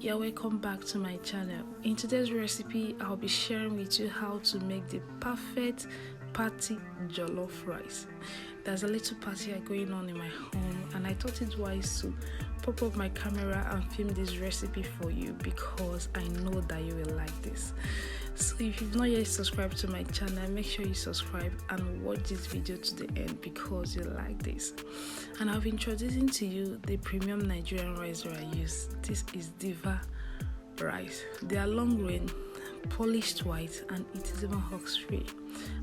Yeah, welcome back to my channel. In today's recipe, I'll be sharing with you how to make the perfect party jollof rice. There's a little party going on in my home, and I thought it wise to pop up my camera and film this recipe for you because I know that you will like this. So if you've not yet subscribed to my channel, make sure you subscribe and watch this video to the end because you like this. And I'll be introducing to you the premium Nigerian rice that I use. This is Diva rice. They are long grain, polished white, and it is even husk free.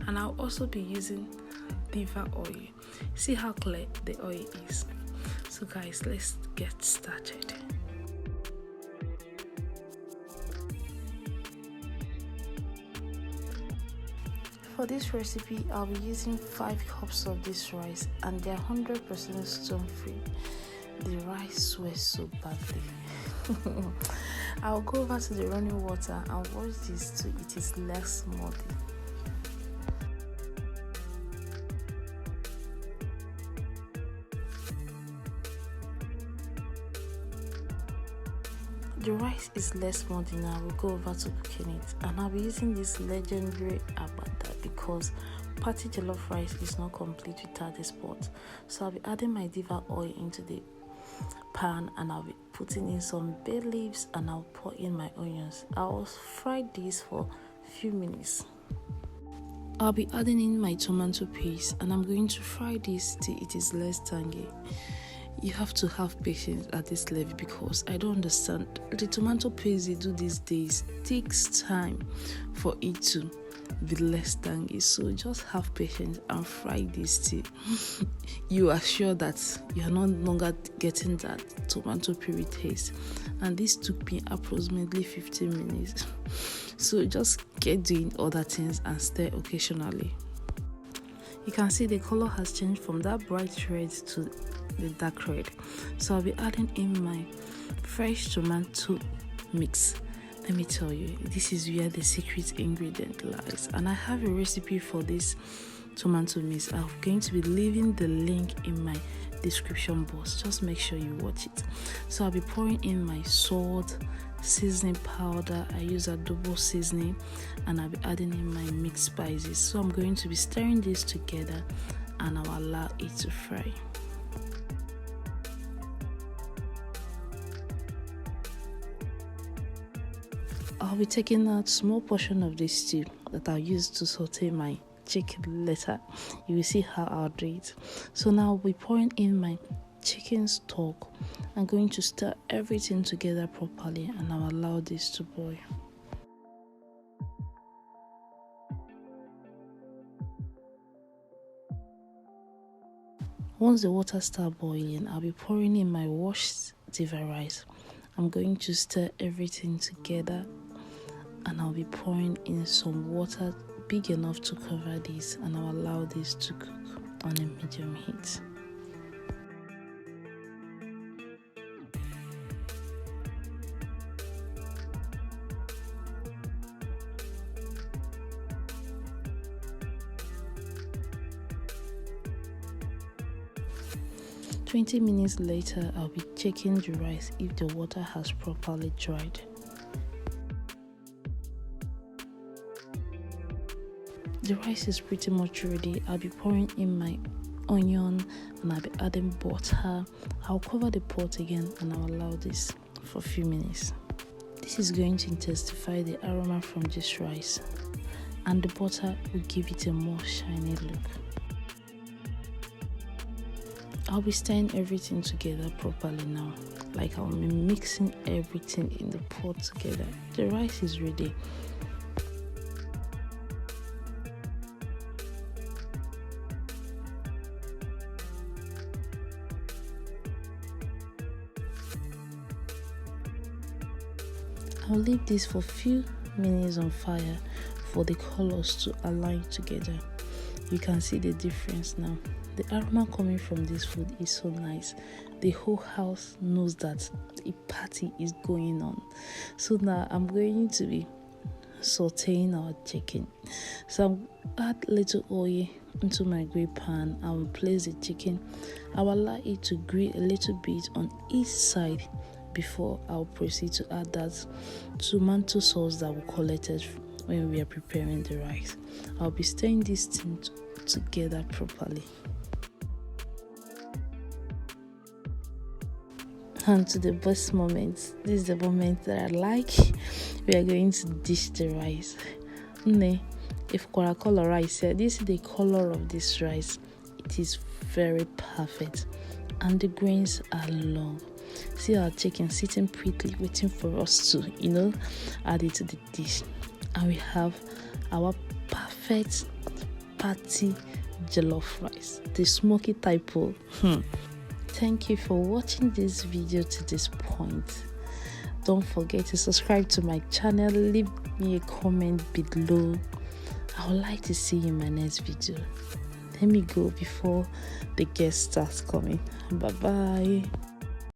And I'll also be using Diva oil. See how clear the oil is. So guys, let's get started. For this recipe, I'll be using 5 cups of this rice, and they're 100% stone free. The rice sweats so badly. I'll go over to the running water and wash this till it is less muddy. The rice is less muddy now. We'll go over to cooking it, and I'll be using this legendary abada because party jollof rice is not complete without this pot. So I'll be adding my Diva oil into the pan, and I'll be putting in some bay leaves, and I'll pour in my onions. I'll fry this for a few minutes. I'll be adding in my tomato paste, and I'm going to fry this till it is less tangy. You have to have patience at this level because I don't understand. The tomato paste they do these days takes time for it to be less tangy. So just have patience and fry this till you are sure that you are no longer getting that tomato puree taste. And this took me approximately 15 minutes. So just get doing other things and stir occasionally. You can see the color has changed from that bright red to the dark red. So I'll be adding in my fresh tomato mix. Let me tell you, this is where the secret ingredient lies, and I have a recipe for this tomato mix. I'm going to be leaving the link in my description box. Just make sure you watch it. So I'll be pouring in my salt, seasoning powder. I use Adobo seasoning, and I'll be adding in my mixed spices. So I'm going to be stirring this together, and I'll allow it to fry. I'll be taking out small portion of this stew that I'll use to saute my chicken later. You will see how I'll do it. So now I'll be pouring in my chicken stock. I'm going to stir everything together properly, and I'll allow this to boil. Once the water starts boiling, I'll be pouring in my washed Diva rice. I'm going to stir everything together, and I'll be pouring in some water big enough to cover this, and I'll allow this to cook on a medium heat. "20 minutes later, I'll be checking the rice if the water has properly dried. The rice is pretty much ready. I'll be pouring in my onion, and I'll be adding butter. I'll cover the pot again, and I'll allow this for a few minutes. This is going to intensify the aroma from this rice, and the butter will give it a more shiny look. I'll be stirring everything together properly now. Like I'll be mixing everything in the pot together. The rice is ready. I'll leave this for a few minutes on fire for the colors to align together. You can see the difference now. The aroma coming from this food is so nice. The whole house knows that a party is going on. So now I'm going to be sauteing our chicken. So I'll add little oil into my grill pan. I will place the chicken. I will allow it to grill a little bit on each side before I'll proceed to add that tomato sauce that we collected when we are preparing the rice. I'll be stirring this thing together properly. And to the best moment, this is the moment that I like. We are going to dish the rice. If color rice, this is the color of this rice. It is very perfect, and the grains are long. See our chicken sitting pretty, waiting for us to, add it to the dish. And we have our perfect party jollof rice, the smoky type. Thank you for watching this video to this point. Don't forget to subscribe to my channel. Leave me a comment below. I would like to see you in my next video. Let me go before the guest starts coming. Bye bye.